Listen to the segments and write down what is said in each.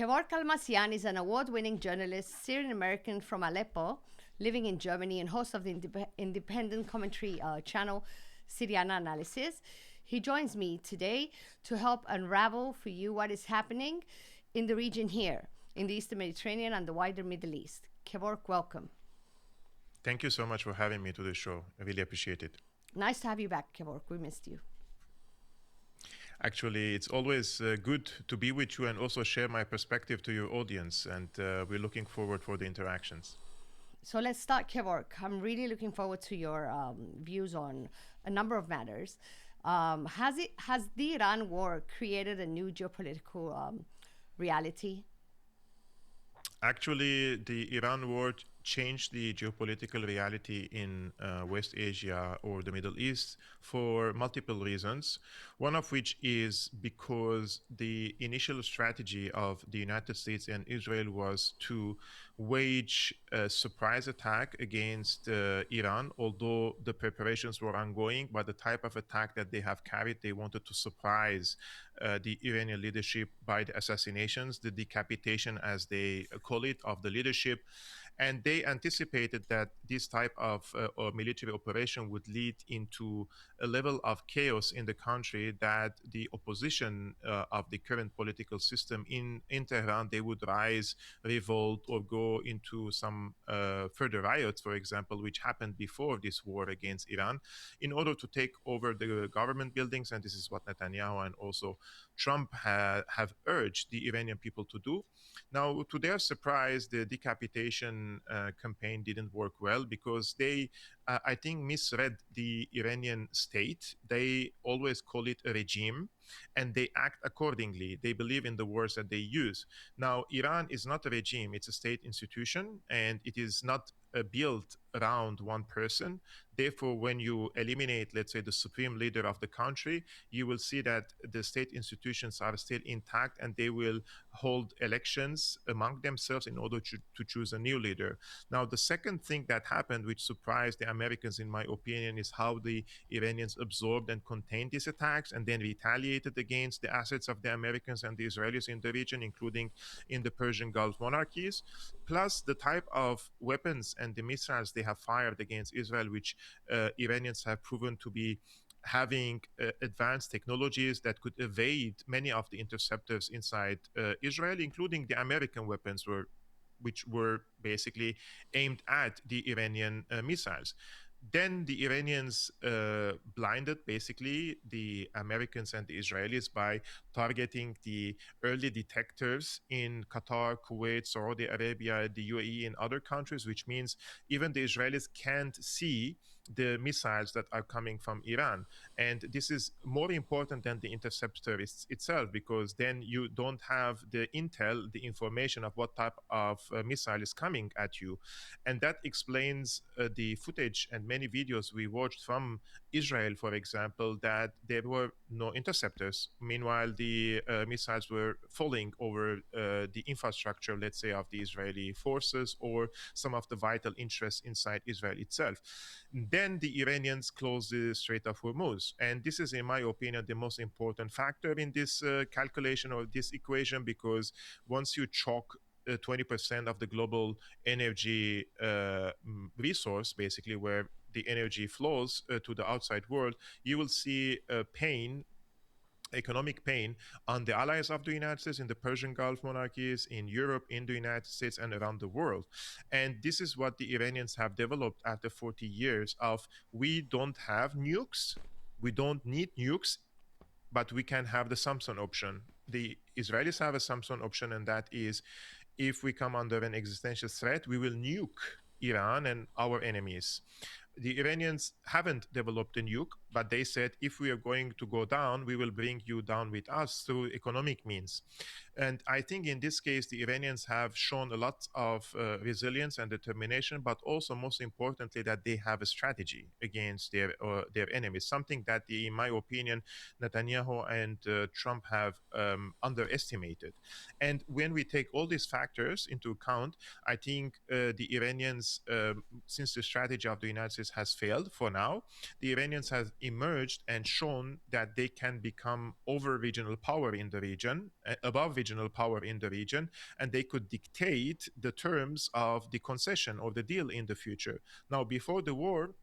KEVORK Almassian is an award-winning journalist, Syrian-American from Aleppo, living in Germany and host of the independent commentary channel Syriana Analysis. He joins me today to help unravel for you what is happening in the region here, in the Eastern Mediterranean and the wider Middle East. KEVORK, welcome. Thank you so much for having me to the show. I really appreciate it. Nice to have you back, KEVORK. We missed you. Actually, it's always good to be with you and also share my perspective to your audience. And we're looking forward for the interactions. So let's start, KEVORK. I'm really looking forward to your views on a number of matters. Has the Iran war created a new geopolitical reality? Actually, the Iran war changed the geopolitical reality in West Asia or the Middle East for multiple reasons. One of which is because the initial strategy of the United States and Israel was to wage a surprise attack against Iran, although the preparations were ongoing. But the type of attack that they have carried, they wanted to surprise the Iranian leadership by the assassinations, the decapitation, as they call it, of the leadership. And they anticipated that this type of military operation would lead into a level of chaos in the country that the opposition of the current political system in Tehran, they would rise, revolt, or go into some further riots, for example, which happened before this war against Iran, in order to take over the government buildings. And this is what Netanyahu and also Trump have urged the Iranian people to do. Now, to their surprise, the decapitation campaign didn't work well because they, I think, misread the Iranian state. They always call it a regime, and they act accordingly. They believe in the words that they use. Now, Iran is not a regime, it's a state institution, and it is not built around one person. Therefore, when you eliminate, let's say, the supreme leader of the country, you will see that the state institutions are still intact, and they will hold elections among themselves in order to choose a new leader. Now, the second thing that happened, which surprised the Americans, in my opinion, is how the Iranians absorbed and contained these attacks and then retaliated against the assets of the Americans and the Israelis in the region, including in the Persian Gulf monarchies, plus the type of weapons and the missiles they have fired against Israel, which Iranians have proven to be having advanced technologies that could evade many of the interceptors inside Israel, including the American weapons, which were basically aimed at the Iranian missiles. Then the Iranians blinded basically the Americans and the Israelis by targeting the early detectors in Qatar, Kuwait, Saudi Arabia, the UAE, and other countries, which means even the Israelis can't see the missiles that are coming from Iran. And this is more important than the interceptor itself, because then you don't have the intel, the information of what type of missile is coming at you. And that explains the footage and many videos we watched from Israel, for example, that there were no interceptors. Meanwhile, the missiles were falling over the infrastructure, let's say, of the Israeli forces or some of the vital interests inside Israel itself. Then the Iranians closed the Strait of Hormuz. And this is, in my opinion, the most important factor in this calculation or this equation, because once you choke 20% of the global energy resource, basically where the energy flows to the outside world, you will see pain, economic pain, on the allies of the United States in the Persian Gulf monarchies, in Europe, in the United States, and around the world. And this is what the Iranians have developed after 40 years of, we don't have nukes, we don't need nukes, but we can have the Samson option. The Israelis have a Samson option, and that is, if we come under an existential threat, we will nuke Iran and our enemies. The Iranians haven't developed a nuke, but they said, if we are going to go down, we will bring you down with us through economic means. And I think in this case, the Iranians have shown a lot of resilience and determination, but also, most importantly, that they have a strategy against their enemies, something that, in my opinion, Netanyahu and Trump have underestimated. And when we take all these factors into account, I think the Iranians, since the strategy of the United States has failed for now, the Iranians have emerged and shown that they can become over regional power in the region, above regional power in the region, and they could dictate the terms of the concession or the deal in the future. Now, before the war,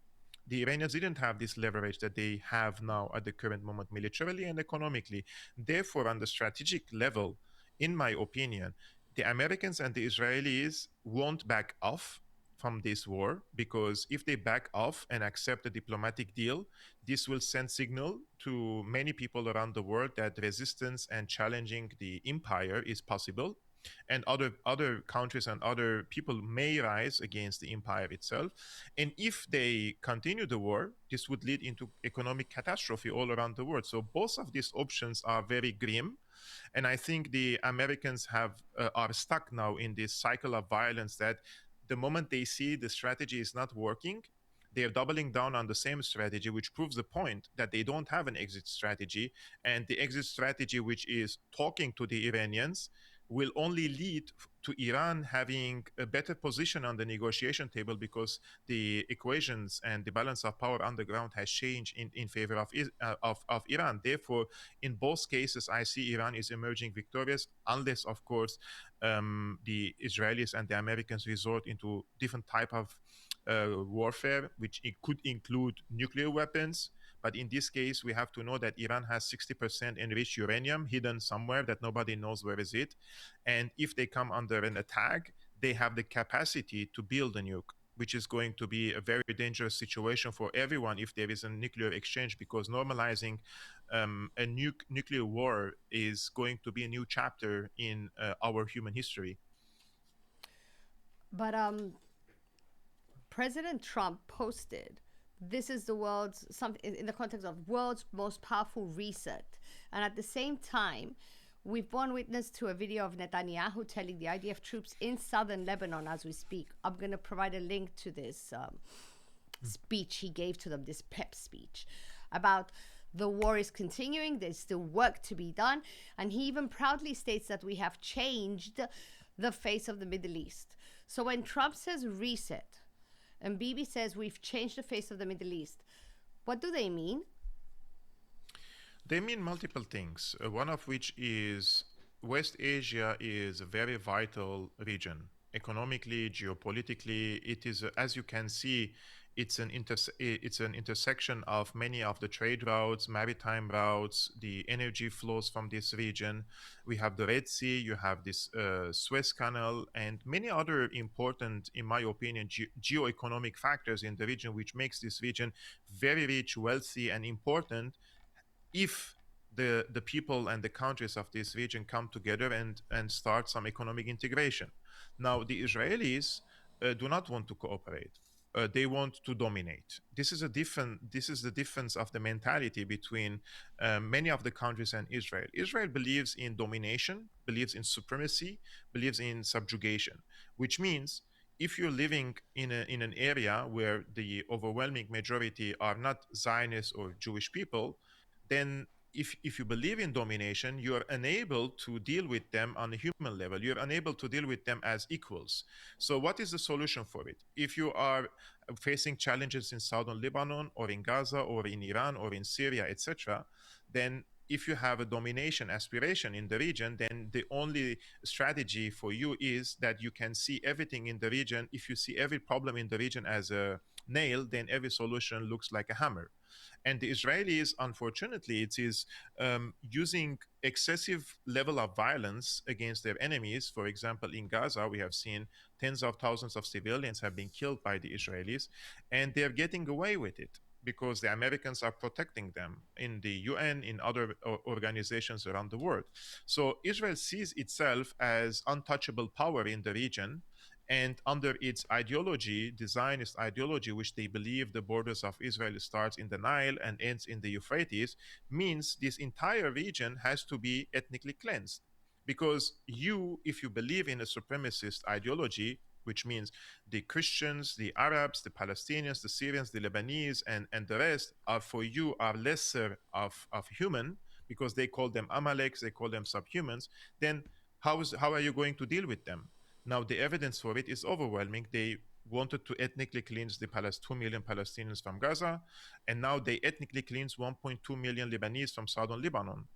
the Iranians didn't have this leverage that they have now at the current moment, militarily and economically. Therefore, on the strategic level, in my opinion, the Americans and the Israelis won't back off from this war, because if they back off and accept a diplomatic deal, this will send signal to many people around the world that resistance and challenging the empire is possible, and other countries and other people may rise against the empire itself. And if they continue the war, this would lead into economic catastrophe all around the world. So both of these options are very grim, and I think the Americans are stuck now in this cycle of violence, that the moment they see the strategy is not working, they're doubling down on the same strategy, which proves the point that they don't have an exit strategy. And the exit strategy, which is talking to the Iranians, will only lead to Iran having a better position on the negotiation table, because the equations and the balance of power on the ground has changed in favor of Iran. Therefore, in both cases, I see Iran is emerging victorious, unless, of course, the Israelis and the Americans resort into different type of warfare, which it could include nuclear weapons. But in this case, we have to know that Iran has 60% enriched uranium hidden somewhere that nobody knows where is it. And if they come under an attack, they have the capacity to build a nuke, which is going to be a very dangerous situation for everyone if there is a nuclear exchange, because normalizing a nuclear war is going to be a new chapter in our human history. But President Trump posted, "This is the world's something in the context of world's most powerful reset," and at the same time, we've borne witness to a video of Netanyahu telling the IDF troops in southern Lebanon as we speak. I'm going to provide a link to this speech he gave to them, this pep speech, about the war is continuing, there's still work to be done, and he even proudly states that we have changed the face of the Middle East. So when Trump says reset and Bibi says we've changed the face of the Middle East, what do they mean? They mean multiple things, one of which is West Asia is a very vital region. Economically, geopolitically, it is, as you can see, it's an intersection of many of the trade routes, maritime routes, the energy flows from this region. We have the Red Sea, you have this Suez Canal, and many other important, in my opinion, geoeconomic factors in the region, which makes this region very rich, wealthy, and important if the people and the countries of this region come together and start some economic integration. Now, the Israelis do not want to cooperate. They want to dominate. This is the difference of the mentality between many of the countries and Israel. Israel believes in domination, believes in supremacy, believes in subjugation, which means if you're living in an area where the overwhelming majority are not Zionist or Jewish people, then if you believe in domination, you are unable to deal with them on a human level. You're unable to deal with them as equals. So what is the solution for it? If you are facing challenges in southern Lebanon or in Gaza or in Iran or in Syria, etc., then if you have a domination aspiration in the region, then the only strategy for you is that you can see everything in the region. If you see every problem in the region as a nail, then every solution looks like a hammer. And the Israelis, unfortunately, it is using excessive level of violence against their enemies. For example, in Gaza, we have seen tens of thousands of civilians have been killed by the Israelis, and they're getting away with it because the Americans are protecting them in the UN, in other organizations around the world. So Israel sees itself as untouchable power in the region, and under its ideology, the Zionist ideology, which they believe the borders of Israel starts in the Nile and ends in the Euphrates, means this entire region has to be ethnically cleansed. Because if you believe in a supremacist ideology, which means the Christians, the Arabs, the Palestinians, the Syrians, the Lebanese, and the rest are for you are lesser of human, because they call them Amaleks, they call them subhumans, then how are you going to deal with them? Now, the evidence for it is overwhelming. wanted to ethnically cleanse the 2 million Palestinians from Gaza, and now they ethnically cleanse 1.2 million Lebanese from southern Lebanon.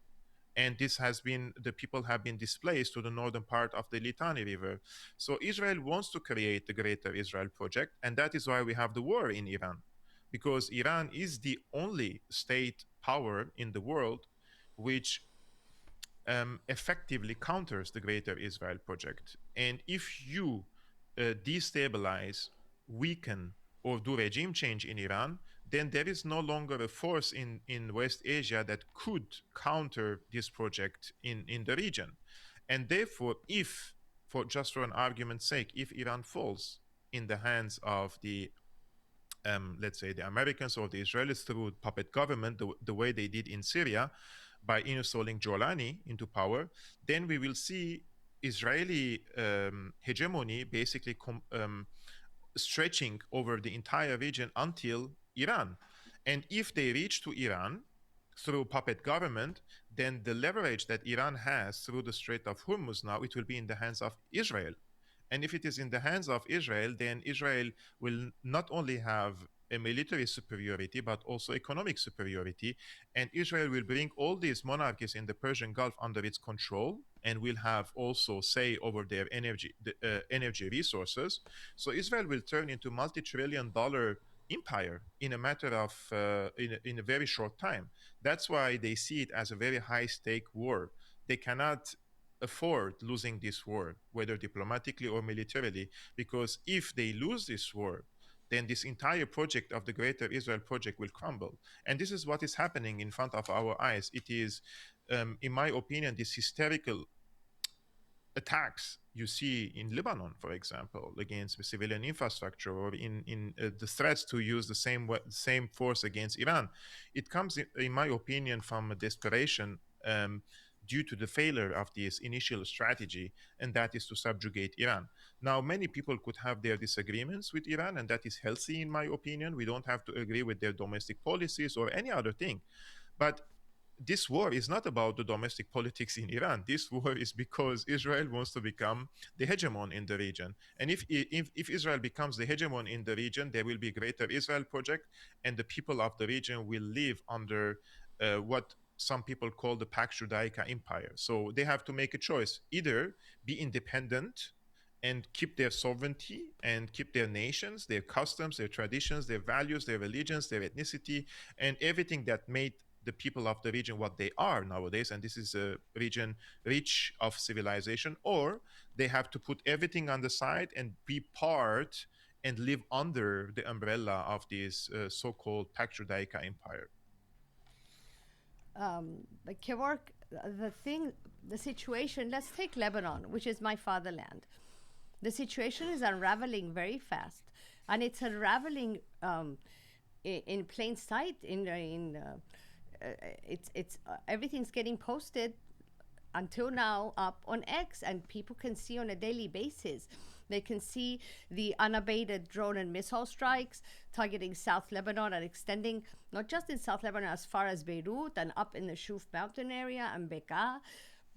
And this has been, the people have been displaced to the northern part of the Litani River. So Israel wants to create the Greater Israel Project, and that is why we have the war in Iran, because Iran is the only state power in the world which effectively counters the Greater Israel Project. And if you destabilize, weaken, or do regime change in Iran, then there is no longer a force in West Asia that could counter this project in the region. And therefore, if, for an argument's sake, if Iran falls in the hands of the let's say the Americans or the Israelis through puppet government, the way they did in Syria, by installing Jolani into power, then we will see Israeli hegemony basically stretching over the entire region until Iran. And if they reach to Iran through puppet government, then the leverage that Iran has through the Strait of Hormuz now, it will be in the hands of Israel. And if it is in the hands of Israel, then Israel will not only have a military superiority, but also economic superiority. And Israel will bring all these monarchies in the Persian Gulf under its control and will have also say over their energy resources. So Israel will turn into multi-trillion-dollar empire in a matter of in a very short time. That's why they see it as a very high-stake war. They cannot afford losing this war, whether diplomatically or militarily, because if they lose this war, then this entire project of the Greater Israel Project will crumble. And this is what is happening in front of our eyes. It is, in my opinion, this hysterical attacks you see in Lebanon, for example, against the civilian infrastructure, or in the threats to use the same force against Iran. It comes, in my opinion, from a desperation due to the failure of this initial strategy, and that is to subjugate Iran. Now, many people could have their disagreements with Iran, and that is healthy, in my opinion. We don't have to agree with their domestic policies or any other thing. But this war is not about the domestic politics in Iran. This war is because Israel wants to become the hegemon in the region. And if Israel becomes the hegemon in the region, there will be Greater Israel Project, and the people of the region will live under what some people call the Pax Judaica Empire. So they have to make a choice: either be independent and keep their sovereignty and keep their nations, their customs, their traditions, their values, their religions, their ethnicity, and everything that made the people of the region what they are nowadays, and this is a region rich of civilization, or they have to put everything on the side and be part and live under the umbrella of this so-called Pax Judaica Empire. But KEVORK, the situation, let's take Lebanon, which is my fatherland. The situation is unraveling very fast, and it's unraveling in plain sight. It's everything's getting posted until now up on X, and people can see on a daily basis. They can see the unabated drone and missile strikes targeting South Lebanon and extending not just in South Lebanon as far as Beirut and up in the Shuf mountain area and Bekaa,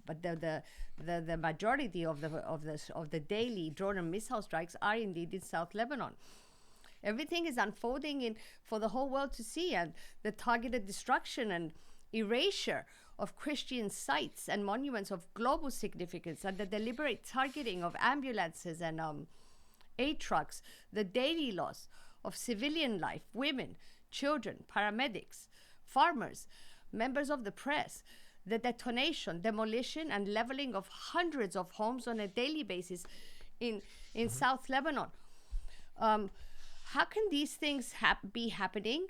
but the majority of the daily drone and missile strikes are indeed in South Lebanon. Everything is unfolding for the whole world to see, and the targeted destruction and erasure of Christian sites and monuments of global significance, and the deliberate targeting of ambulances and aid trucks, the daily loss of civilian life, women, children, paramedics, farmers, members of the press, the detonation, demolition, and leveling of hundreds of homes on a daily basis in South Lebanon. How can these things be happening?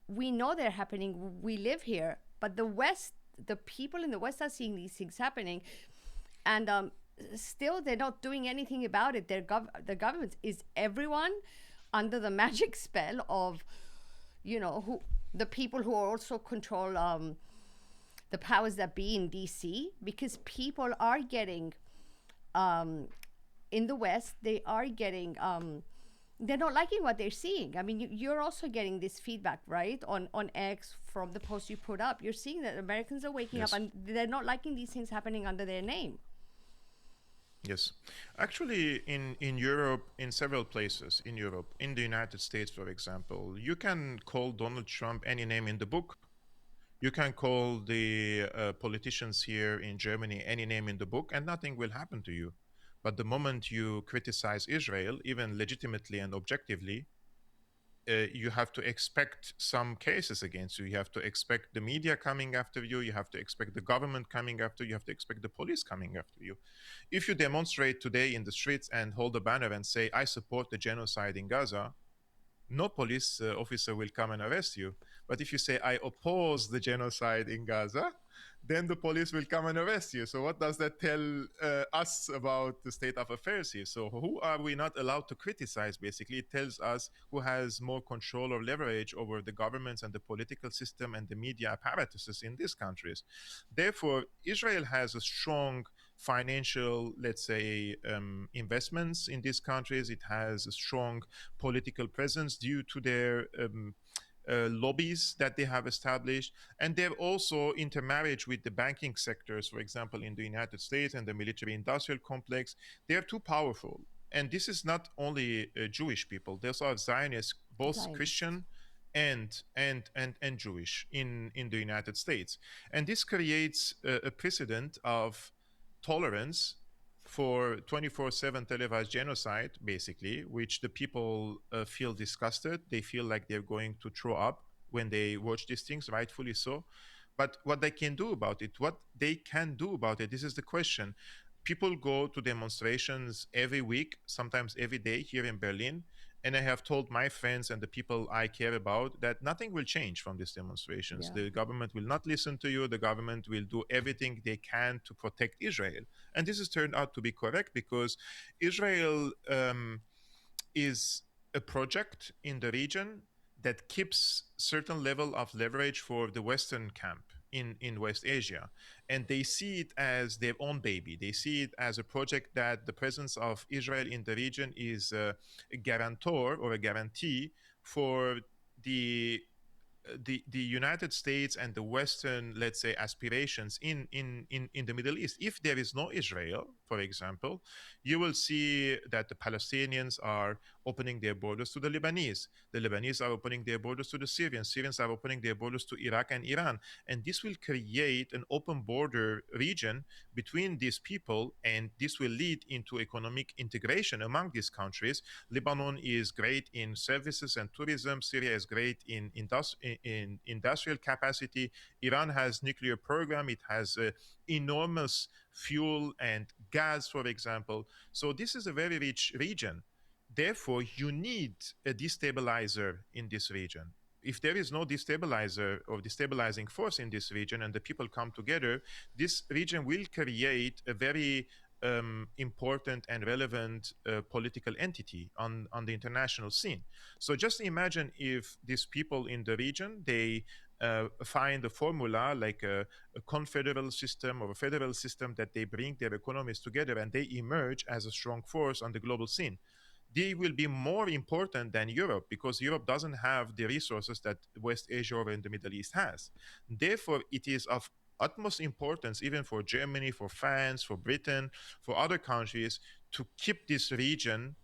We know they're happening. We live here, but the West, the people in the West are seeing these things happening, and still they're not doing anything about it. The government is everyone under the magic spell of, the people who also control the powers that be in DC, because people are getting in the West, they are getting they're not liking what they're seeing. I mean, you're also getting this feedback, right, on X from the post you put up. You're seeing that Americans are waking up and they're not liking these things happening under their name. Yes. Actually, in Europe, in several places in Europe, in the United States, for example, you can call Donald Trump any name in the book. You can call the politicians here in Germany any name in the book, and nothing will happen to you. But the moment you criticize Israel, even legitimately and objectively, you have to expect some cases against you. You have to expect the media coming after you. You have to expect the government coming after you. You have to expect the police coming after you. If you demonstrate today in the streets and hold a banner and say, I support the genocide in Gaza, no police officer will come and arrest you. But if you say, I oppose the genocide in Gaza, then the police will come and arrest you. So, what does that tell us about the state of affairs here? So, who are we not allowed to criticize? Basically, it tells us who has more control or leverage over the governments and the political system and the media apparatuses in these countries. Therefore, Israel has a strong financial, let's say, investments in these countries. It has a strong political presence due to their lobbies that they have established. And they're also intermarriage with the banking sectors, for example, in the United States and the military industrial complex. They're too powerful. And this is not only Jewish people, there's also Zionists, both Zionist. Christian and Jewish in the United States. And this creates a precedent of tolerance for 24/7 televised genocide, basically, which the people feel disgusted. They feel like they're going to throw up when they watch these things, rightfully so. But what they can do about it, what they can do about it, this is the question. People go to demonstrations every week, sometimes every day here in Berlin. And I have told my friends and the people I care about that nothing will change from these demonstrations. Yeah. The government will not listen to you. The government will do everything they can to protect Israel. And this has turned out to be correct because Israel is a project in the region that keeps certain level of leverage for the Western camp in West Asia. And they see it as their own baby. They see it as a project that the presence of Israel in the region is a guarantor or a guarantee for the the United States and the Western, let's say, aspirations in the Middle East. If there is no Israel, for example, you will see that the Palestinians are opening their borders to the Lebanese. The Lebanese are opening their borders to the Syrians. Syrians are opening their borders to Iraq and Iran. And this will create an open border region between these people, and this will lead into economic integration among these countries. Lebanon is great in services and tourism. Syria is great in industrial capacity. Iran has nuclear program. It has enormous fuel and gas, for example. So this is a very rich region. Therefore, you need a destabilizer in this region. If there is no destabilizer or destabilizing force in this region and the people come together, this region will create a very important and relevant political entity on the international scene. So just imagine if these people in the region, they find a formula like a confederal system or a federal system that they bring their economies together and they emerge as a strong force on the global scene. They will be more important than Europe because Europe doesn't have the resources that West Asia or in the Middle East has. Therefore, it is of utmost importance, even for Germany, for France, for Britain, for other countries, to keep this region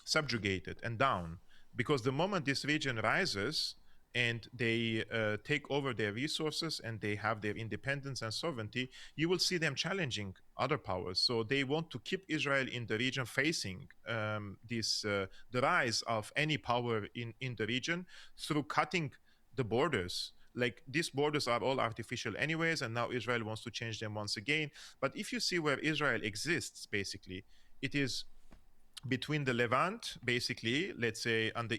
subjugated and down. Because the moment this region rises, and they take over their resources and they have their independence and sovereignty, you will see them challenging other powers. So they want to keep Israel in the region facing the rise of any power in the region through cutting the borders. Like these borders are all artificial anyways, and now Israel wants to change them once again. But if you see where Israel exists, basically, it is between the Levant, basically, let's say on the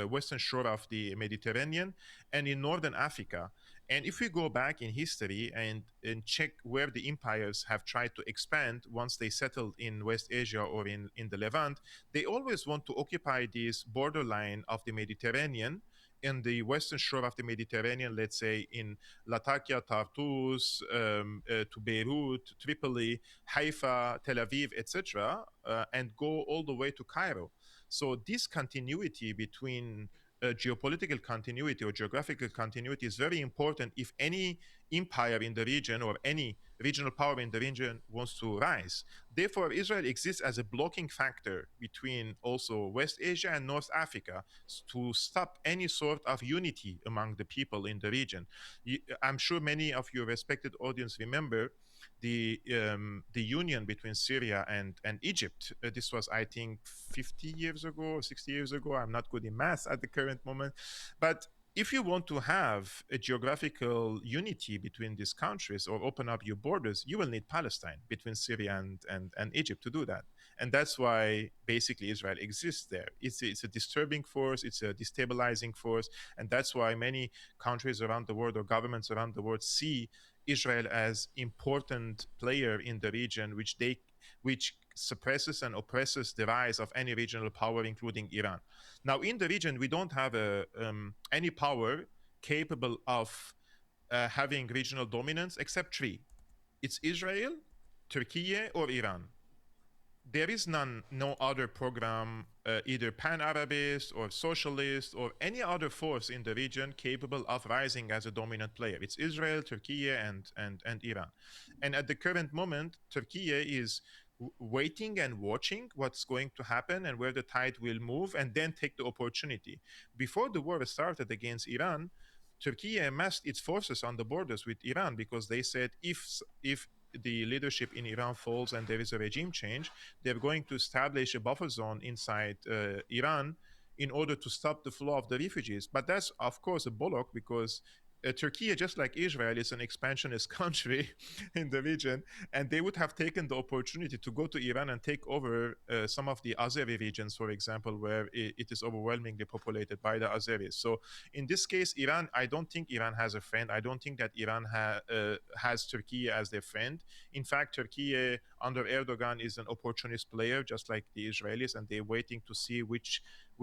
western shore of the Mediterranean, and in northern Africa. And if we go back in history and check where the empires have tried to expand once they settled in West Asia or in the Levant, they always want to occupy this borderline of the Mediterranean in the western shore of the Mediterranean, let's say in Latakia, Tartus, to Beirut, Tripoli, Haifa, Tel Aviv, etc., and go all the way to Cairo. So this continuity between geopolitical continuity or geographical continuity is very important if any empire in the region or any regional power in the region wants to rise. Therefore, Israel exists as a blocking factor between also West Asia and North Africa to stop any sort of unity among the people in the region. I'm sure many of your respected audience remember the union between Syria and Egypt. This was, I think, 50 years ago or 60 years ago. I'm not good in math at the current moment, but if you want to have a geographical unity between these countries or open up your borders, you will need Palestine between Syria and Egypt to do that. And that's why basically Israel exists there. It's a disturbing force, it's a destabilizing force. And that's why many countries around the world or governments around the world see Israel as important player in the region, which suppresses and oppresses the rise of any regional power, including Iran. Now, in the region, we don't have any power capable of having regional dominance except three. It's Israel, Turkey, or Iran. There is no other program, either pan-Arabist or socialist or any other force in the region capable of rising as a dominant player. It's Israel, Turkey, and Iran. And at the current moment, Turkey is waiting and watching what's going to happen and where the tide will move, and then take the opportunity. Before the war started against Iran, Turkey amassed its forces on the borders with Iran because they said if the leadership in Iran falls and there is a regime change, they're going to establish a buffer zone inside Iran in order to stop the flow of the refugees. But that's, of course, a bollock because Turkey, just like Israel, is an expansionist country in the region, and they would have taken the opportunity to go to Iran and take over some of the Azeri regions, for example, where it is overwhelmingly populated by the Azeris. So in this case, Iran, I don't think Iran has a friend. I don't think that Iran has Turkey as their friend. In fact, Turkey under Erdogan is an opportunist player, just like the Israelis, and they're waiting to see which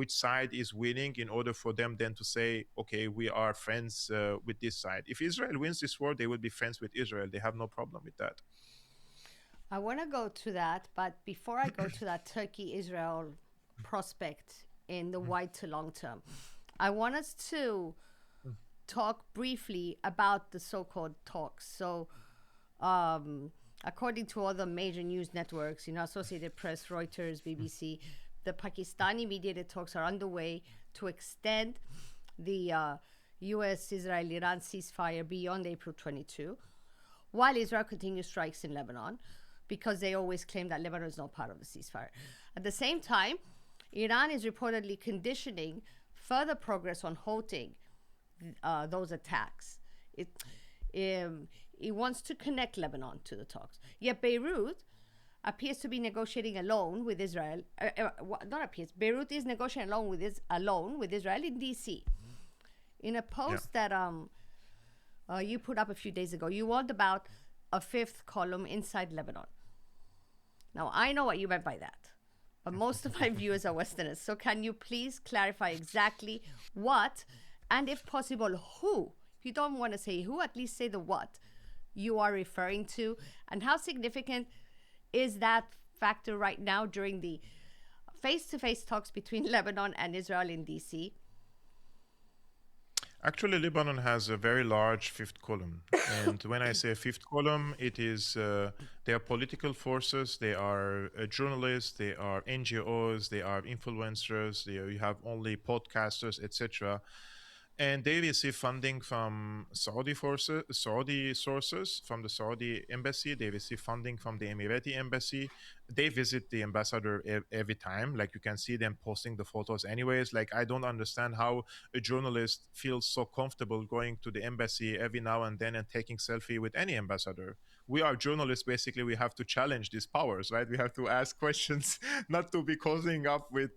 side is winning in order for them then to say, okay, we are friends with this side. If Israel wins this war, they will be friends with Israel. They have no problem with that. I want to go to that, but before I go to that Turkey Israel prospect in the wide to long term, I want us to talk briefly about the so called talks. So, according to all the major news networks, Associated Press, Reuters, BBC, the Pakistani mediated talks are underway to extend the U.S.-Israel-Iran ceasefire beyond April 22, while Israel continues strikes in Lebanon, because they always claim that Lebanon is not part of the ceasefire. At the same time, Iran is reportedly conditioning further progress on halting those attacks. It wants to connect Lebanon to the talks. Yet Beirut appears to be negotiating alone with Israel. Not appears. Beirut is negotiating alone with Israel in D.C. In a post that you put up a few days ago, you warned about a fifth column inside Lebanon. Now, I know what you meant by that, but most of my viewers are Westerners. So can you please clarify exactly what, and if possible, who, if you don't want to say who, at least say the what you are referring to, and how significant is that factor right now during the face-to-face talks between Lebanon and Israel in D.C.? Actually, Lebanon has a very large fifth column. And when I say fifth column, it is they are political forces, they are journalists, they are NGOs, they are influencers, you have only podcasters, etc. And they receive funding from Saudi sources, from the Saudi embassy. They receive funding from the Emirati embassy. They visit the ambassador every time. Like, you can see them posting the photos anyways. Like, I don't understand how a journalist feels so comfortable going to the embassy every now and then and taking selfie with any ambassador. We are journalists, basically. We have to challenge these powers, right? We have to ask questions, not to be causing up with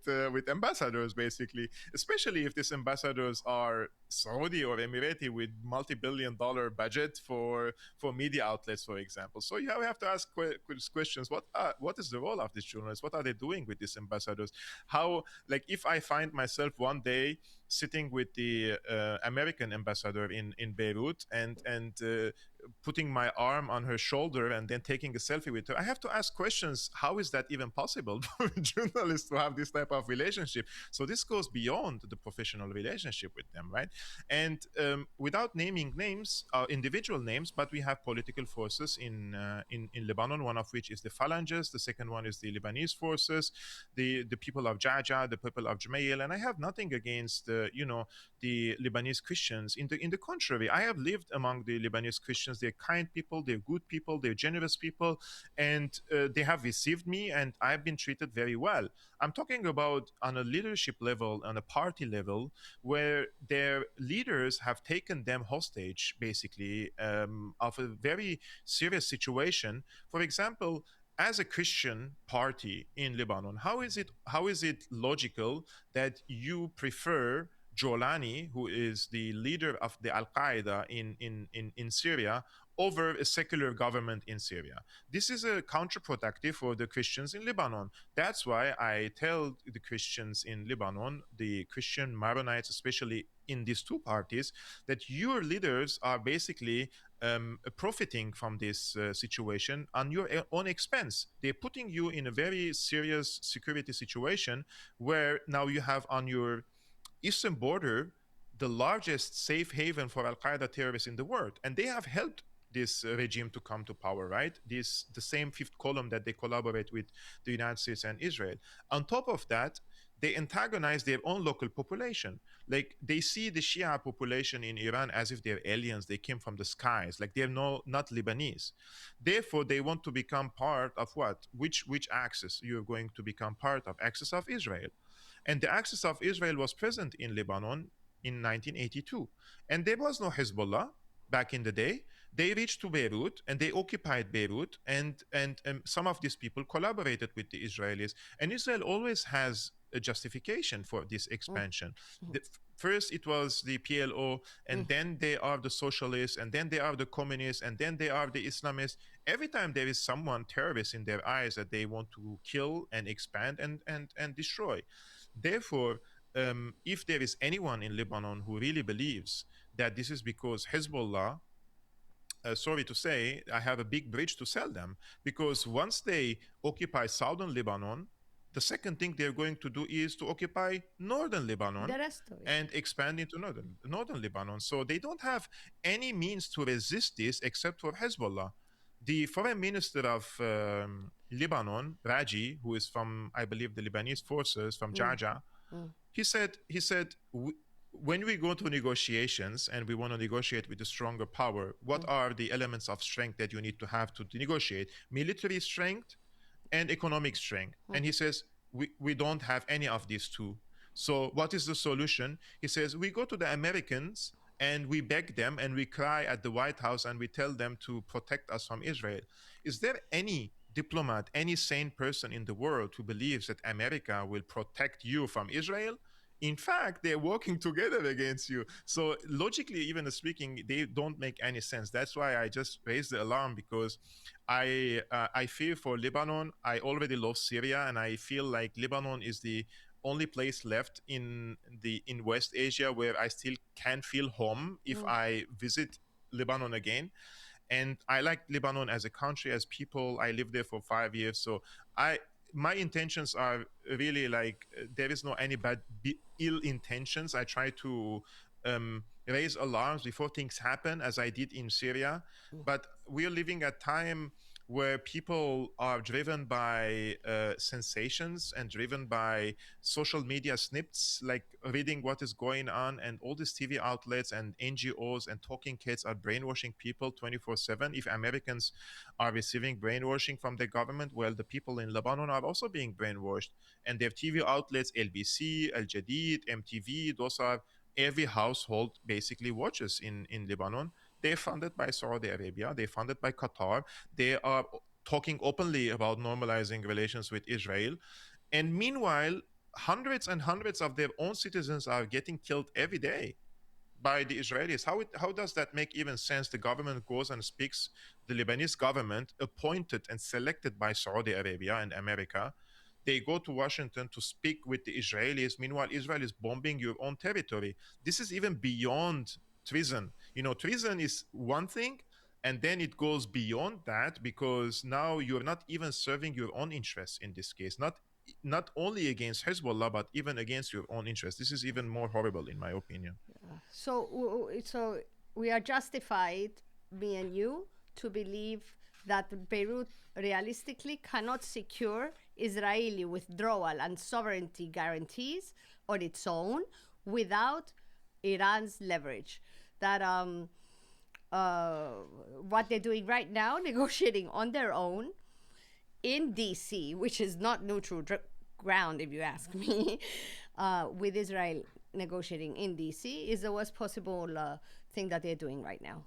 ambassadors, basically, especially if these ambassadors are Saudi or Emirati with multi-billion-dollar budget for media outlets, for example. So we have to ask questions. What is the role of these journalists? What are they doing with these ambassadors? How, like, if I find myself one day sitting with the American ambassador in Beirut and putting my arm on her shoulder and then taking a selfie with her. I have to ask questions. How is that even possible for a journalist to have this type of relationship? So this goes beyond the professional relationship with them, right? And without naming names, individual names, but we have political forces in Lebanon. One of which is the Phalanges. The second one is the Lebanese forces, the people of Jaja, the people of Jumail. And I have nothing against the Lebanese Christians. In the contrary, I have lived among the Lebanese Christians. They're kind people, they're good people, they're generous people, and they have received me, and I've been treated very well. I'm talking about on a leadership level, on a party level, where their leaders have taken them hostage, basically, of a very serious situation. For example, as a Christian party in Lebanon, how is it logical that you prefer Jolani, who is the leader of the Al Qaeda in Syria, over a secular government in Syria? This is a counterproductive for the Christians in Lebanon. That's why I tell the Christians in Lebanon, the Christian Maronites, especially in these two parties, that your leaders are basically profiting from this situation on your own expense. They're putting you in a very serious security situation where now you have on your eastern border the largest safe haven for Al Qaeda terrorists in the world, and they have helped this regime to come to power, right? This the same fifth column that they collaborate with the United States and Israel. On top of that, they antagonize their own local population. Like they see the Shia population in Iran as if they're aliens. They came from the skies. Like they're not Lebanese. Therefore, they want to become part of what? Which axis? You're going to become part of axis of Israel. And the axis of Israel was present in Lebanon in 1982. And there was no Hezbollah back in the day. They reached to Beirut and they occupied Beirut, and some of these people collaborated with the Israelis. And Israel always has a justification for this expansion. First, it was the PLO, and then they are the socialists, and then they are the communists, and then they are the Islamists. Every time there is someone terrorist in their eyes that they want to kill and expand and destroy. Therefore, if there is anyone in Lebanon who really believes that this is because Hezbollah, sorry to say, I have a big bridge to sell them, because once they occupy southern Lebanon, the second thing they're going to do is to occupy northern Lebanon The rest of it. and expand into northern Lebanon. So they don't have any means to resist this except for Hezbollah. The foreign minister of Lebanon, Raji, who is from, I believe, the Lebanese forces from Jaja, he said, when we go to negotiations and we want to negotiate with a stronger power, what are the elements of strength that you need to have to negotiate? Military strength and economic strength. And he says, we don't have any of these two. So what is the solution? He says, we go to the Americans and we beg them and we cry at the White House and we tell them to protect us from Israel. Is there any diplomat, any sane person in the world who believes that America will protect you from Israel? In fact, they're working together against you. So logically, even speaking, they don't make any sense. That's why I just raised the alarm, because I fear for Lebanon. I already love Syria, and I feel like Lebanon is the only place left in West Asia where I still can feel home if I visit Lebanon again. And I like Lebanon as a country, as people. I lived there for 5 years, so my intentions are really like there is no any ill intentions. I try to raise alarms before things happen, as I did in Syria. But we are living at a time where people are driven by sensations and driven by social media snips, like reading what is going on, and all these TV outlets and NGOs and talking heads are brainwashing people 24/7. If Americans are receiving brainwashing from the government, well, the people in Lebanon are also being brainwashed. And their TV outlets, LBC, Al Jadid, MTV, those are every household basically watches in Lebanon. They're funded by Saudi Arabia. They're funded by Qatar. They are talking openly about normalizing relations with Israel. And meanwhile, hundreds and hundreds of their own citizens are getting killed every day by the Israelis. How does that make even sense? The government goes and speaks, the Lebanese government, appointed and selected by Saudi Arabia and America, They go to Washington to speak with the Israelis. Meanwhile, Israel is bombing your own territory. This is even beyond treason. Treason is one thing, and then it goes beyond that, because now you're not even serving your own interests in this case. Not only against Hezbollah, but even against your own interests. This is even more horrible, in my opinion. So we are justified, me and you, to believe that Beirut realistically cannot secure Israeli withdrawal and sovereignty guarantees on its own without Iran's leverage. That what they're doing right now, negotiating on their own in DC, which is not neutral ground, if you ask me, with Israel negotiating in DC, is the worst possible thing that they're doing right now.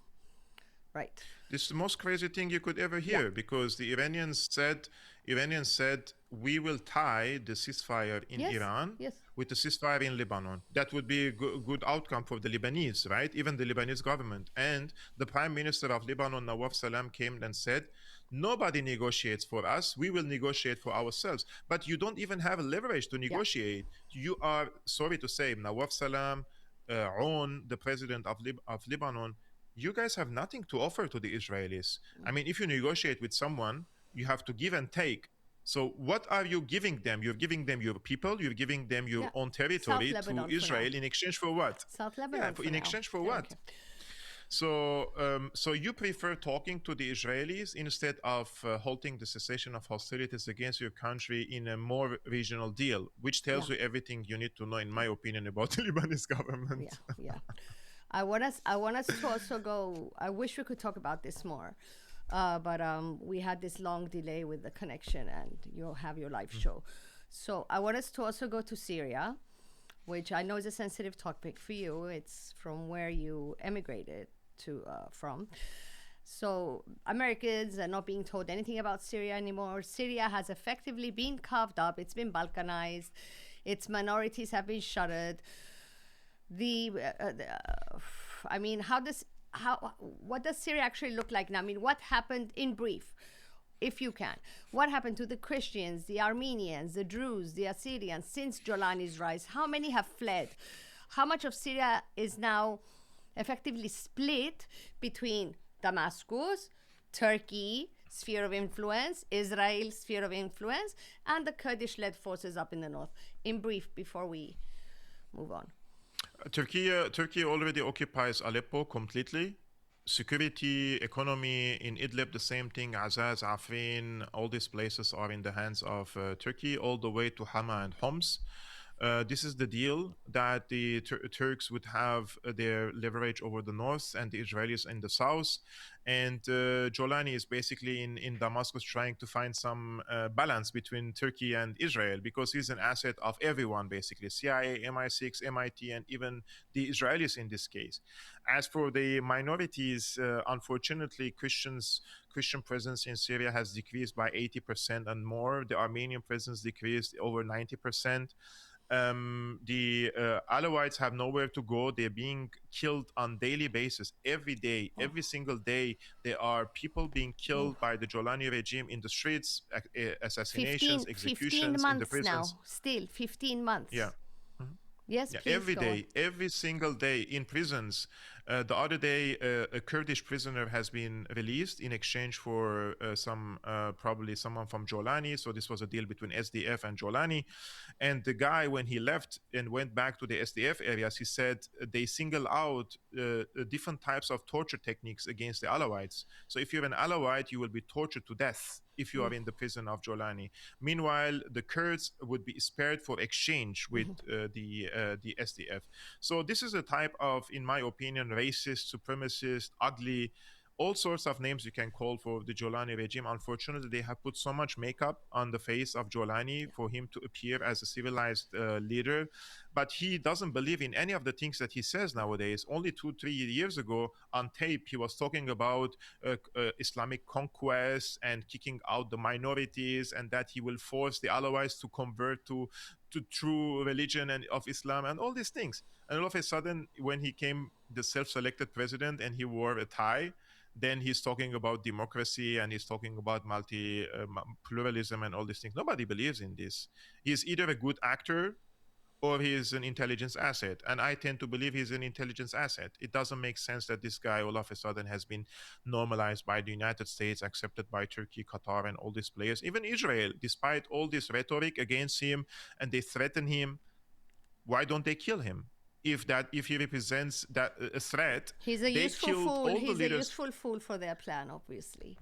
Right. This is the most crazy thing you could ever hear, because the Iranians said we will tie the ceasefire in Iran with the ceasefire in Lebanon. That would be a good outcome for the Lebanese, right? Even the Lebanese government. And the Prime Minister of Lebanon, Nawaf Salam, came and said, nobody negotiates for us. We will negotiate for ourselves. But you don't even have leverage to negotiate. You are, sorry to say, Nawaf Salam, On, the president of Lebanon, you guys have nothing to offer to the Israelis. I mean, if you negotiate with someone, you have to give and take. So what are you giving them? You're giving them your people, you're giving them your own territory to Israel in exchange for what? South Lebanon in exchange for what? Okay. So you prefer talking to the Israelis instead of halting the cessation of hostilities against your country in a more regional deal, which tells you everything you need to know, in my opinion, about the Lebanese government. Yeah. I want us to also go. I wish we could talk about this more, but we had this long delay with the connection, and you'll have your live show. So I want us to also go to Syria, which I know is a sensitive topic for you. It's from where you emigrated from. So Americans are not being told anything about Syria anymore. Syria has effectively been carved up. It's been balkanized. Its minorities have been shuttered. I mean, what does Syria actually look like now? I mean, what happened, in brief, if you can? What happened to the Christians, the Armenians, the Druze, the Assyrians since Jolani's rise? How many have fled? How much of Syria is now effectively split between Damascus, Turkey, sphere of influence, Israel, sphere of influence, and the Kurdish-led forces up in the north? In brief, before we move on. Turkey already occupies Aleppo completely. Security, economy in Idlib, the same thing. Azaz, Afrin, all these places are in the hands of Turkey, all the way to Hama and Homs. This is the deal, that the Turks would have their leverage over the north and the Israelis in the south. And Jolani is basically in Damascus trying to find some balance between Turkey and Israel, because he's an asset of everyone, basically, CIA, MI6, MIT, and even the Israelis in this case. As for the minorities, unfortunately, Christian presence in Syria has decreased by 80% and more. The Armenian presence decreased over 90%. The Alawites have nowhere to go. They're being killed on daily basis. Every day, every single day, there are people being killed by the Jolani regime in the streets, assassinations, executions, 15 months in the prisons. Now, still 15 months. Yeah. Yes, yeah, every day, every single day in prisons. The other day, a Kurdish prisoner has been released in exchange for probably someone from Jolani. So this was a deal between SDF and Jolani. And the guy, when he left and went back to the SDF areas, he said they single out different types of torture techniques against the Alawites. So if you're an Alawite, you will be tortured to death if you are in the prison of Jolani. Meanwhile, the Kurds would be spared for exchange with the SDF. So this is a type of, in my opinion, racist, supremacist, ugly, all sorts of names you can call for the Jolani regime. Unfortunately, they have put so much makeup on the face of Jolani for him to appear as a civilized leader. But he doesn't believe in any of the things that he says nowadays. Only 2-3 years ago on tape, he was talking about Islamic conquest and kicking out the minorities, and that he will force the Alawites to convert to true religion and of Islam and all these things. And all of a sudden, when he came the self-selected president and he wore a tie, then he's talking about democracy and he's talking about pluralism and all these things. Nobody believes in this. He's either a good actor or he is an intelligence asset. And I tend to believe he's an intelligence asset. It doesn't make sense that this guy all of a sudden has been normalized by the United States, accepted by Turkey, Qatar, and all these players. Even Israel, despite all this rhetoric against him and they threaten him, why don't they kill him? If he represents that a threat, He's a they useful killed fool. all the He's a leaders. useful fool for their plan, obviously.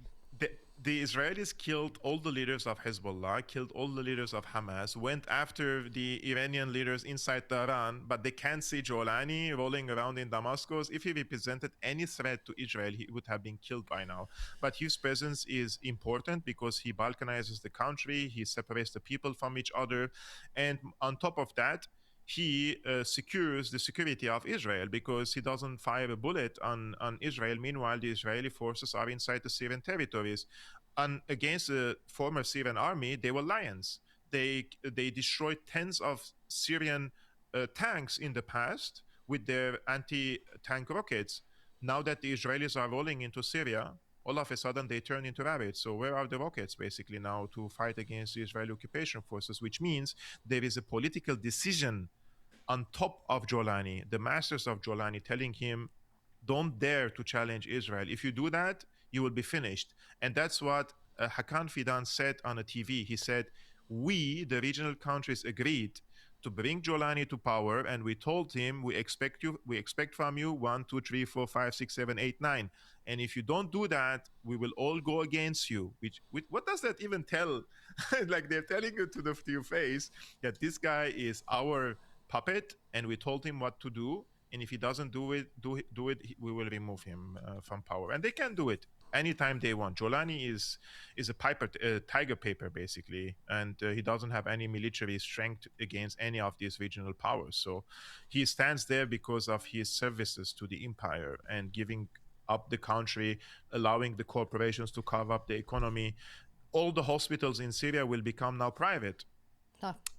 The Israelis killed all the leaders of Hezbollah, killed all the leaders of Hamas, went after the Iranian leaders inside Tehran, but they can't see Jolani rolling around in Damascus. If he represented any threat to Israel, he would have been killed by now. But his presence is important because he balkanizes the country, he separates the people from each other, and on top of that, he secures the security of Israel because he doesn't fire a bullet on Israel. Meanwhile, the Israeli forces are inside the Syrian territories. And against the former Syrian army, they were lions. They destroyed tens of Syrian tanks in the past with their anti-tank rockets. Now that the Israelis are rolling into Syria, all of a sudden they turn into rabbits. So where are the rockets basically now to fight against the Israeli occupation forces? Which means there is a political decision on top of Jolani, the masters of Jolani, telling him, don't dare to challenge Israel. If you do that, you will be finished. And that's what Hakan Fidan said on a TV. He said, we, the regional countries, agreed to bring Jolani to power, and we told him we expect from you 1, 2, 3, 4, 5, 6, 7, 8, 9. And if you don't do that, we will all go against you. Which what does that even tell? Like they're telling you to your face that this guy is our puppet, and we told him what to do. And if he doesn't do it, we will remove him from power. And they can do it anytime they want. Jolani is a tiger paper basically, and he doesn't have any military strength against any of these regional powers. So he stands there because of his services to the empire and giving up the country, allowing the corporations to carve up the economy. All the hospitals in Syria will become now private.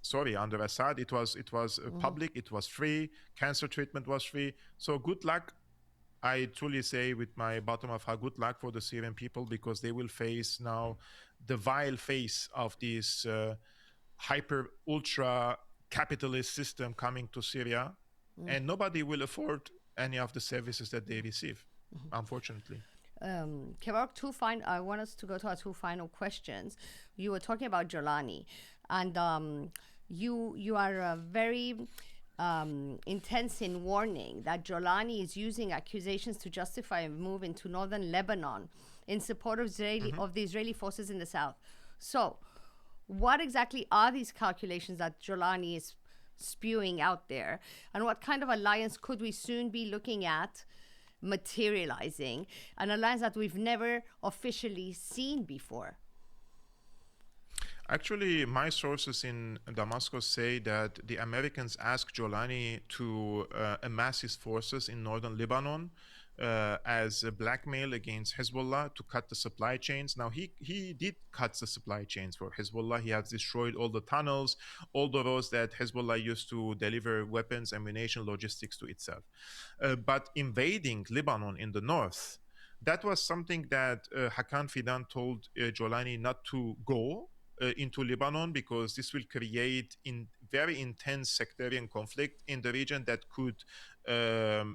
Sorry, under Assad, it was public, it was free, cancer treatment was free. So good luck. I truly say with my bottom of heart, good luck for the Syrian people, because they will face now the vile face of this hyper ultra capitalist system coming to Syria, and nobody will afford any of the services that they receive, unfortunately. KEVORK, I want us to go to our two final questions. You were talking about Jolani, and you are very intense in warning that Jolani is using accusations to justify a move into northern Lebanon in support of of the Israeli forces in the south. So, what exactly are these calculations that Jolani is spewing out there, and what kind of alliance could we soon be looking at materializing, an alliance that we've never officially seen before? Actually, my sources in Damascus say that the Americans asked Jolani to amass his forces in northern Lebanon as a blackmail against Hezbollah to cut the supply chains. Now, he did cut the supply chains for Hezbollah. He has destroyed all the tunnels, all the roads that Hezbollah used to deliver weapons, ammunition, logistics to itself. But invading Lebanon in the north, that was something that Hakan Fidan told Jolani not to go into Lebanon, because this will create very intense sectarian conflict in the region that could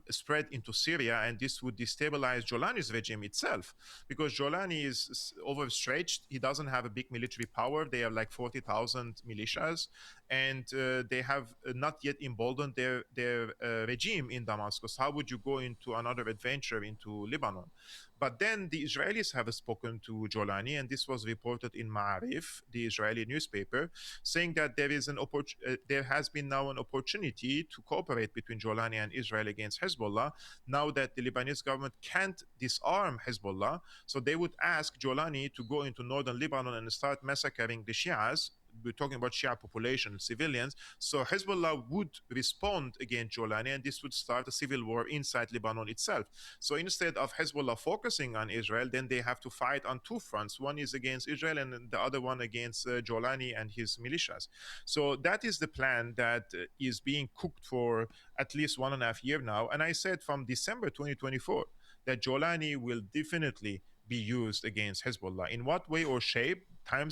spread into Syria, and this would destabilize Jolani's regime itself, because Jolani is overstretched. He doesn't have a big military power. They have like 40,000 militias, and they have not yet emboldened their regime in Damascus. How would you go into another adventure into Lebanon? But then the Israelis have spoken to Jolani, and this was reported in Ma'arif, the Israeli newspaper, saying that there has been now an opportunity to cooperate between Jolani and Israel against Hezbollah, now that the Lebanese government can't disarm Hezbollah. So they would ask Jolani to go into northern Lebanon and start massacring the Shias. We're talking about Shia population, civilians. So Hezbollah would respond against Jolani, and this would start a civil war inside Lebanon itself. So instead of Hezbollah focusing on Israel, then they have to fight on two fronts. One is against Israel, and the other one against Jolani and his militias. So that is the plan that is being cooked for at least 1.5 years now. And I said from December 2024, that Jolani will definitely be used against Hezbollah. In what way or shape? Time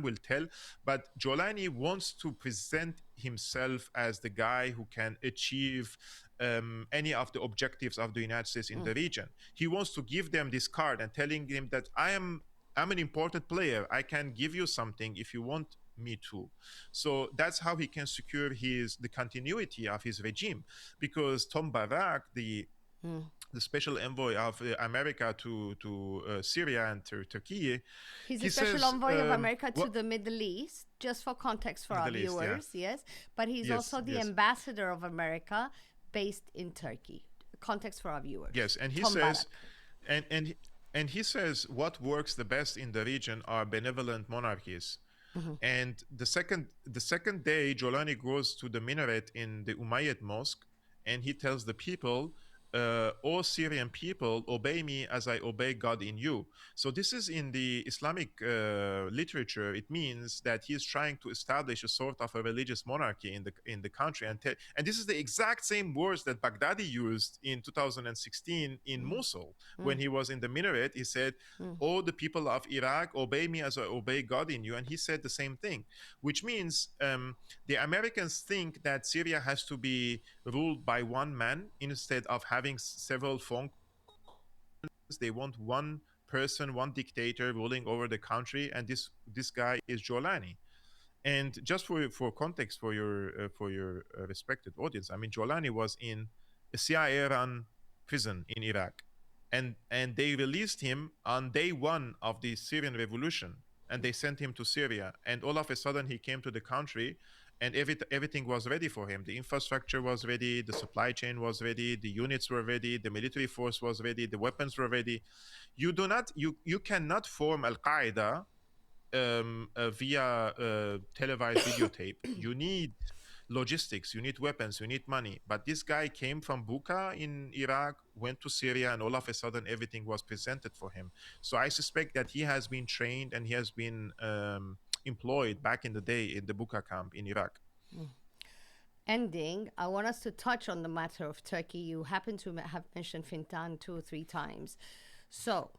will tell. But Jolani wants to present himself as the guy who can achieve any of the objectives of the United States in the region. He wants to give them this card and telling them that I'm an important player. I can give you something if you want me to. So that's how he can secure the continuity of his regime, because Tom Barak, the special envoy of America to Syria and to Turkey, He's he a special says, envoy of America to the Middle East, just for context for our Middle East, viewers, yes. But he's also the ambassador of America based in Turkey. Context for our viewers. Yes, and he Tom says, Barak. and he says what works the best in the region are benevolent monarchies. And the second day, Jolani goes to the minaret in the Umayyad mosque, and he tells the people, "O Syrian people, obey me as I obey God in you." So this is in the Islamic literature. It means that he is trying to establish a sort of a religious monarchy in the country, and this is the exact same words that Baghdadi used in 2016 in Mosul when he was in the minaret. He said, "O the people of Iraq, obey me as I obey God in you," and he said the same thing, which means the Americans think that Syria has to be ruled by one man instead of having several functions. They want one person, one dictator ruling over the country, and this guy is Jolani. And just for context for your respected audience, I mean, Jolani was in a CIA-run prison in Iraq, and they released him on day one of the Syrian revolution, and they sent him to Syria, and all of a sudden he came to the country, and everything was ready for him. The infrastructure was ready, the supply chain was ready, the units were ready, the military force was ready, the weapons were ready. You cannot form Al Qaeda via televised videotape. You need logistics, you need weapons, you need money. But this guy came from Buka in Iraq, went to Syria, and all of a sudden everything was presented for him. So I suspect that he has been trained and he has been employed back in the day in the Buka camp in Iraq. Ending, I want us to touch on the matter of Turkey. You happen to have mentioned Fintan 2 or 3 times. So,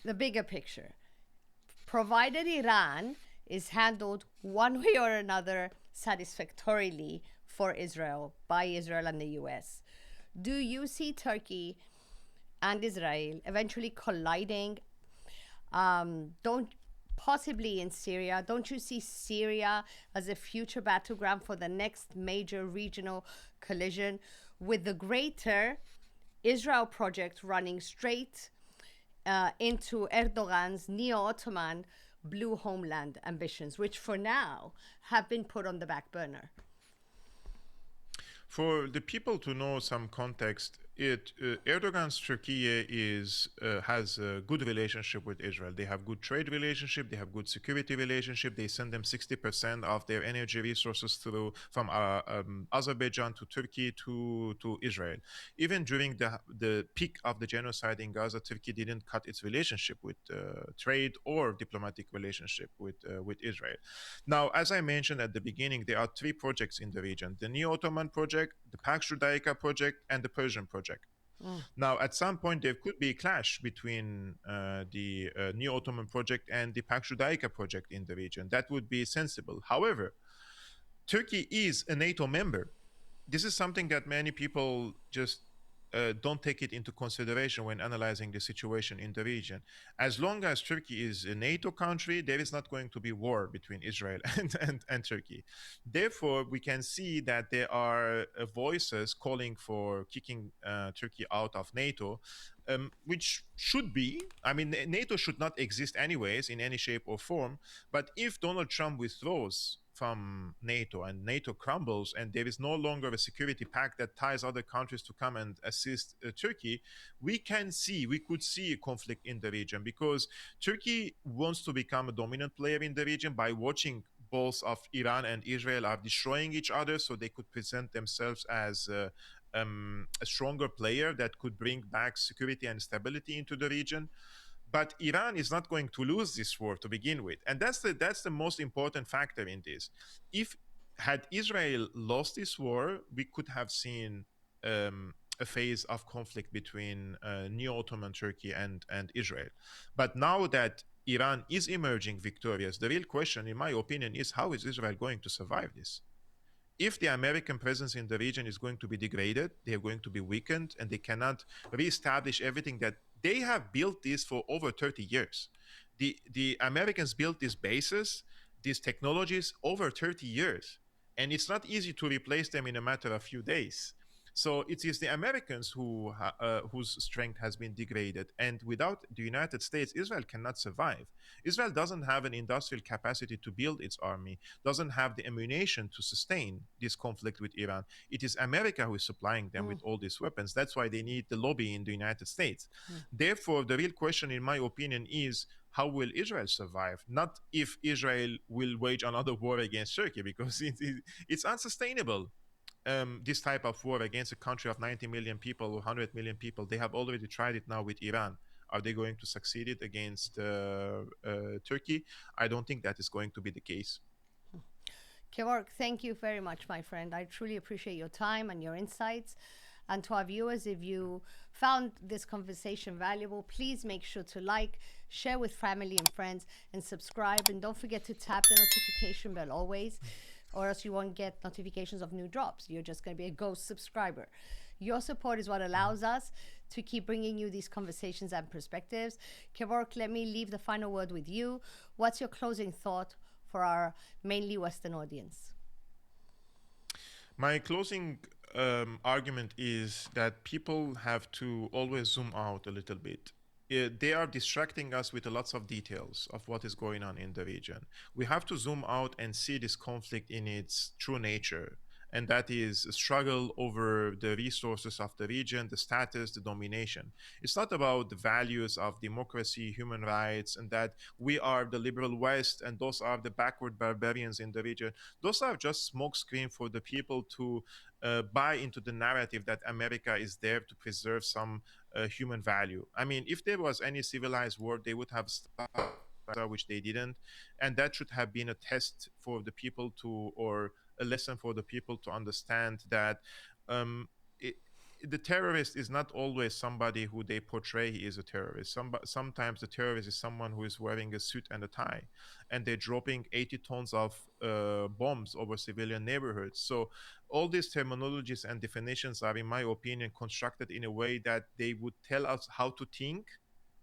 the bigger picture. Provided Iran is handled one way or another satisfactorily for Israel, by Israel and the US, do you see Turkey and Israel eventually colliding? Possibly in Syria. Don't you see Syria as a future battleground for the next major regional collision, with the greater Israel project running straight into Erdogan's neo-Ottoman blue homeland ambitions, which for now have been put on the back burner? For the people to know some context, Erdogan's Turkey has a good relationship with Israel. They have good trade relationship. They have good security relationship. They send them 60% of their energy resources from Azerbaijan to Turkey to Israel. Even during the peak of the genocide in Gaza, Turkey didn't cut its relationship with trade or diplomatic relationship with Israel. Now, as I mentioned at the beginning, there are 3 projects in the region: the Neo-Ottoman project, the Pax Judaica project, and the Persian project. Now, at some point, there could be a clash between the Neo-Ottoman project and the Pax Judaica project in the region. That would be sensible. However, Turkey is a NATO member. This is something that many people just don't take it into consideration when analyzing the situation in the region. As long as Turkey is a NATO country, there is not going to be war between Israel and Turkey. Therefore, we can see that there are voices calling for kicking Turkey out of NATO, which should be, I mean, NATO should not exist anyways in any shape or form. But if Donald Trump withdraws from NATO and NATO crumbles and there is no longer a security pact that ties other countries to come and assist Turkey, we could see a conflict in the region, because Turkey wants to become a dominant player in the region by watching both of Iran and Israel are destroying each other, so they could present themselves as a stronger player that could bring back security and stability into the region. But Iran is not going to lose this war to begin with, and that's the most important factor in this. Had Israel lost this war, we could have seen a phase of conflict between neo-Ottoman Turkey and Israel. But now that Iran is emerging victorious, the real question, in my opinion, is how is Israel going to survive this? If the American presence in the region is going to be degraded, they are going to be weakened, and they cannot reestablish everything that they have built this for over 30 years. The Americans built these bases, these technologies over 30 years, and it's not easy to replace them in a matter of few days. So it is the Americans whose strength has been degraded, and without the United States, Israel cannot survive. Israel doesn't have an industrial capacity to build its army, doesn't have the ammunition to sustain this conflict with Iran. It is America who is supplying them with all these weapons. That's why they need the lobby in the United States. Therefore, the real question, in my opinion, is how will Israel survive? Not if Israel will wage another war against Turkey, because it's unsustainable. This type of war against a country of 90 million people or 100 million people. They have already tried it now with Iran. Are they going to succeed it against Turkey? I don't think that is going to be the case. KEVORK, thank you very much, my friend. I truly appreciate your time and your insights. And to our viewers, if you found this conversation valuable, please make sure to like, share with family and friends, and subscribe. And don't forget to tap the notification bell always, or else you won't get notifications of new drops. You're just going to be a ghost subscriber. Your support is what allows us to keep bringing you these conversations and perspectives. KEVORK, let me leave the final word with you. What's your closing thought for our mainly Western audience? My closing argument is that people have to always zoom out a little bit. They are distracting us with lots of details of what is going on in the region. We have to zoom out and see this conflict in its true nature. And that is a struggle over the resources of the region, the status, the domination. It's not about the values of democracy, human rights, and that we are the liberal West and those are the backward barbarians in the region. Those are just smokescreen for the people to buy into the narrative that America is there to preserve some human value. I mean, if there was any civilized world, they would have stopped, which they didn't, and that should have been a test for the people to, or a lesson for the people to understand that um, it, the terrorist is not always somebody who they portray he is a terrorist. Sometimes the terrorist is someone who is wearing a suit and a tie, and they're dropping 80 tons of bombs over civilian neighborhoods. So all these terminologies and definitions are, in my opinion, constructed in a way that they would tell us how to think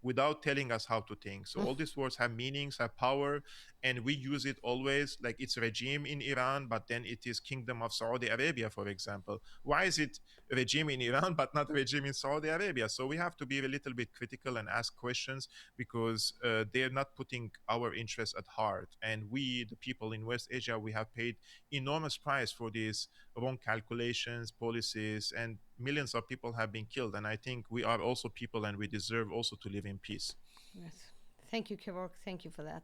without telling us how to think. So all these words have meanings, have power, and we use it always like it's regime in Iran, but then it is Kingdom of Saudi Arabia, for example. Why is it regime in Iran but not regime in Saudi Arabia? So we have to be a little bit critical and ask questions, because they're not putting our interests at heart. And we, the people in West Asia, we have paid enormous price for these wrong calculations, policies, and millions of people have been killed. And I think we are also people, and we deserve also to live in peace. Yes. Thank you, KEVORK. Thank you for that.